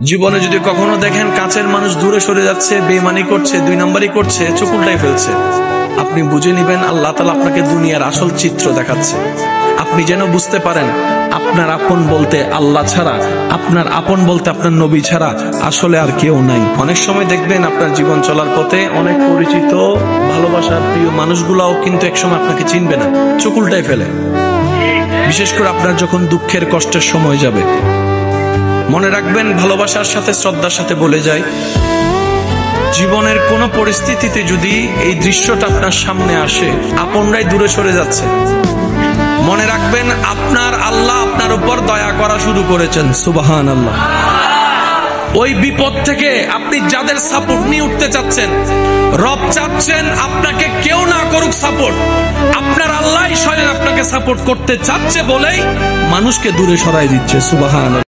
জীবনে যদি কখনো দেখেন কাছের মানুষ দূরে সরে যাচ্ছে, বেঈমানি করছে, দুই নম্বরই করছে, চোখ উল্টাই ফেলছে, আপনি বুঝে নিবেন আল্লাহ তাআলা আপনাকে দুনিয়ার আসল চিত্র দেখাচ্ছে। আপনি যেন বুঝতে পারেন আপনার আপন বলতে আল্লাহ ছাড়া, আপনার আপন বলতে আপনার নবী ছাড়া আসলে আর কেউ নাই। অনেক সময় দেখবেন আপনার জীবন চলার পথে অনেক পরিচিত ভালোবাসার প্রিয় মানুষগুলাও কিন্তু একসময় আপনাকে চিনবে না, চোখ উল্টাই ফেলে। বিশেষ করে আপনার যখন দুঃখের কষ্টের সময় যাবে, মনে রাখবেন ভালোবাসার সাথে শ্রদ্ধার সাথে বলে যায়, জীবনের কোন পরিস্থিতিতে যদি এই দৃশ্যটা আপনার সামনে আসে, আপনরাই দূরে সরে যাচ্ছে, মনে রাখবেন আপনার আল্লাহ আপনার উপর দয়া করা শুরু করেছেন। সুবহানাল্লাহ। ওই বিপদ থেকে আপনি যাদের সাপোর্ট নিয়ে উঠতে চাচ্ছেন, রব চাচ্ছেন আপনাকে কেউ না করুক সাপোর্ট, আপনার আল্লাহ স্বয়ং আপনাকে সাপোর্ট করতে চাচ্ছে বলেই মানুষকে দূরে সরাই দিচ্ছে। সুবহানাল্লাহ।